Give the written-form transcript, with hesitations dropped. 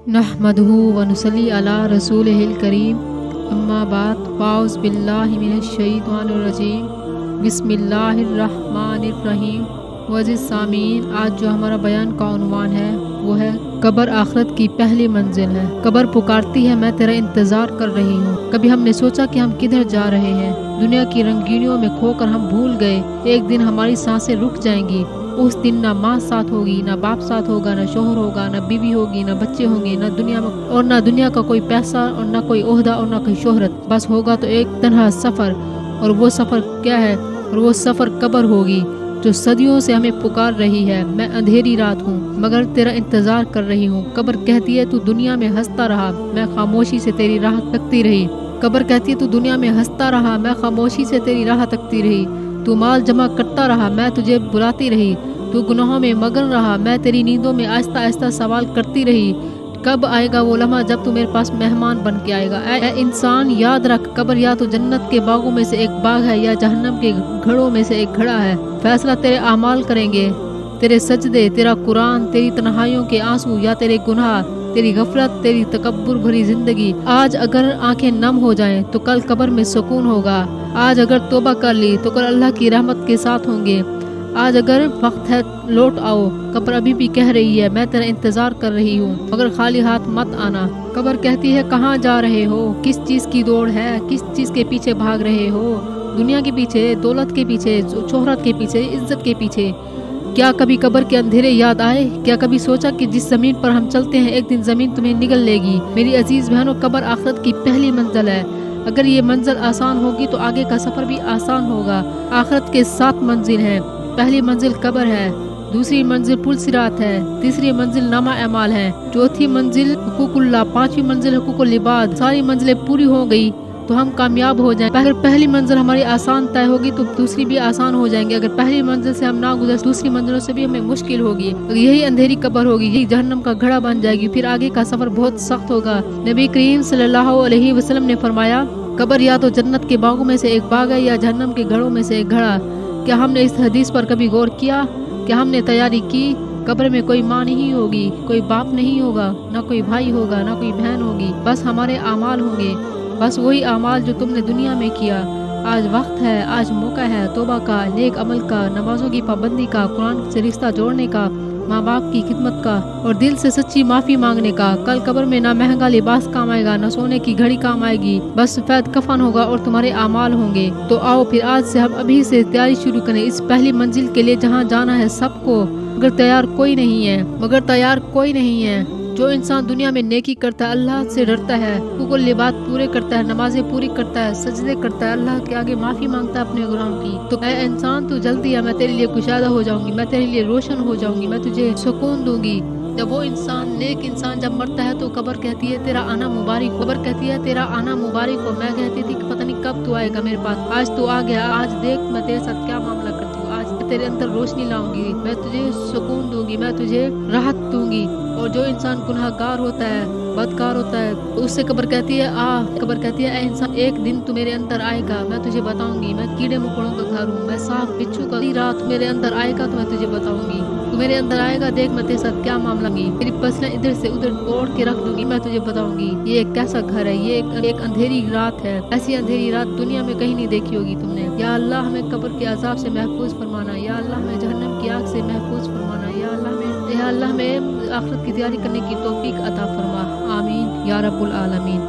नहमदहु व नुसल्ली अला रसूलिहिल करीम, अम्मा बाद, फ़ाउज़ बिल्लाहि मिनश शैतानिर रजीम, बिस्मिल्लाहिर्रहमानिर्रहीम। वज़ीज़ सामीन, आज जो हमारा बयान का उन्वान है वो है कब्र आखिरत की पहली मंजिल है। कब्र पुकारती है, मैं तेरा इंतज़ार कर रही हूँ। कभी हमने सोचा कि हम किधर जा रहे हैं? दुनिया की रंगीनियों में खोकर हम भूल गए एक दिन हमारी सांसें रुक जाएंगी। उस दिन ना माँ साथ होगी, ना बाप साथ होगा, ना शोहर होगा, ना बीवी होगी, ना बच्चे होंगे, ना दुनिया में और ना दुनिया का कोई पैसा और ना कोई ओहदा और ना कोई शोहरत। बस होगा तो एक तन्हा सफ़र। और वो सफ़र क्या है? और वो सफ़र कब्र होगी जो सदियों से हमें पुकार रही है। मैं अंधेरी रात हूँ मगर तेरा इंतजार कर रही हूँ। कब्र कहती है तू दुनिया में हंसता रहा, मैं खामोशी से तेरी राह तकती रही। कब्र कहती है तू दुनिया में हंसता रहा, मैं खामोशी से तेरी राह तकती रही। तू माल जमा करता रहा, मैं तुझे बुलाती रही। तू गुनाहों में मगन रहा, मैं तेरी नींदों में आहिस्ता आहिस्ता सवाल करती रही। कब आएगा वो लम्हा जब तू मेरे पास मेहमान बन के आएगा? ऐ इंसान याद रख, कब्र या तो जन्नत के बागों में से एक बाग है या जहन्नम के घड़ों में से एक घड़ा है। फैसला तेरे आमाल करेंगे, तेरे सजदे, तेरा कुरान, तेरी तन्हाइयों के आंसू या तेरे गुनाह, तेरी गफलत, तेरी तकब्बुर भरी जिंदगी। आज अगर आंखें नम हो जाएं तो कल कब्र में सुकून होगा। आज अगर तौबा कर ली तो कल अल्लाह की रहमत के साथ होंगे। आज अगर वक्त है लौट आओ, कब्र अभी भी कह रही है मैं तेरा इंतजार कर रही हूँ मगर खाली हाथ मत आना। कब्र कहती है कहाँ जा रहे हो? किस चीज की दौड़ है? किस चीज के पीछे भाग रहे हो? दुनिया के पीछे, दौलत के पीछे, शोहरत के पीछे, इज्जत के पीछे? क्या कभी कब्र के अंधेरे याद आए? क्या कभी सोचा कि जिस जमीन पर हम चलते हैं एक दिन जमीन तुम्हें निगल लेगी? मेरी अजीज बहनों, कब्र आखिरत की पहली मंजिल है। अगर ये मंजिल आसान होगी तो आगे का सफर भी आसान होगा। आखिरत के 7 मंजिल हैं। पहली मंजिल कब्र है, दूसरी मंजिल पुल सिरात है, तीसरी मंजिल नामा अमाल है, चौथी मंजिल हुकूकुल्लाह, 5वीं मंजिल हुकूकुल इबाद। सारी मंजिलें पूरी हो गई तो हम कामयाब हो जाएं। अगर पहली मंजिल हमारी आसान तय होगी तो दूसरी भी आसान हो जाएंगी। अगर पहली मंजिल से हम ना गुजर दूसरी मंजिलों से भी हमें मुश्किल होगी। यही अंधेरी कब्र होगी, यही जहन्नम का घड़ा बन जाएगी। फिर आगे का सफर बहुत सख्त होगा। नबी करीम सल्लल्लाहु अलैहि वसल्लम ने फरमाया कब्र या तो जन्नत के बागों में से एक बाग है या जहन्नम के घड़ों में से एक घड़ा। क्या हमने इस हदीस पर कभी गौर किया? क्या हमने तैयारी की? कब्र में कोई माँ नहीं होगी, कोई बाप नहीं होगा, ना कोई भाई होगा, ना कोई बहन होगी। बस हमारे आमाल होंगे, बस वही आमाल जो तुमने दुनिया में किया। आज वक्त है, आज मौका है तौबा का, नेक अमल का, नमाजों की पाबंदी का, कुरान से रिश्ता जोड़ने का, माँ बाप की खिदमत का और दिल से सच्ची माफी मांगने का। कल कब्र में ना महंगा लिबास काम आएगा, ना सोने की घड़ी काम आएगी, बस सफेद कफन होगा और तुम्हारे आमाल होंगे। तो आओ फिर आज से हम अभी से तैयारी शुरू करें इस पहली मंजिल के लिए जहाँ जाना है सबको। मगर तैयार कोई नहीं है। जो इंसान दुनिया में नेकी करता है, अल्लाह से डरता है, हुकूकुल लिबास पूरे करता है, नमाजें पूरी करता है, सजदे करता है, अल्लाह के आगे माफी मांगता है अपने गुनाहों की, तो ऐ इंसान तू जल्दी आ, मैं तेरे लिए कुशादा हो जाऊंगी, मैं तेरे लिए रोशन हो जाऊंगी, मैं तुझे सुकून दूंगी। जब वो इंसान, नेक इंसान जब मरता है तो कब्र कहती है तेरा आना मुबारक हो। कब्र कहती है तेरा आना मुबारक हो। मैं कहती थी कि पता नहीं कब तू आएगा मेरे पास, आज तू आ गया। आज देख मैं तेरे साथ क्या मामला करती हूँ। आज तेरे अंदर रोशनी लाऊंगी, मैं तुझे सुकून दूंगी, मैं तुझे राहत दूंगी। और जो इंसान गुनाहगार होता है, बदकार होता है, तो उससे कब्र कहती है कब्र कहती है ऐ इंसान एक दिन तू मेरे अंदर आएगा, मैं तुझे बताऊंगी। मैं कीड़े मकोड़ों का घर हूँ, मैं सांप बिच्छू का। रात मेरे अंदर आएगा तो मैं तुझे बताऊंगी। तू मेरे अंदर आएगा, देख मैं तेरे साथ क्या मामला की, तेरी पसलें इधर से उधर तोड़ के रख दूंगी, मैं तुझे बताऊंगी। ये एक कैसा घर है, ये एक अंधेरी रात है। ऐसी अंधेरी रात दुनिया में कहीं नहीं देखी होगी तुमने। या अल्लाह हमें कब्र के अजाब से महफूज फरमाना, या अल्लाह हमें जहन्नम की आग से महफूज फरमाना, या अल्लाह हमें आखिरत की तैयारी करने की तौफीक अता फरमा। आमीन या रब्बुल आलमीन।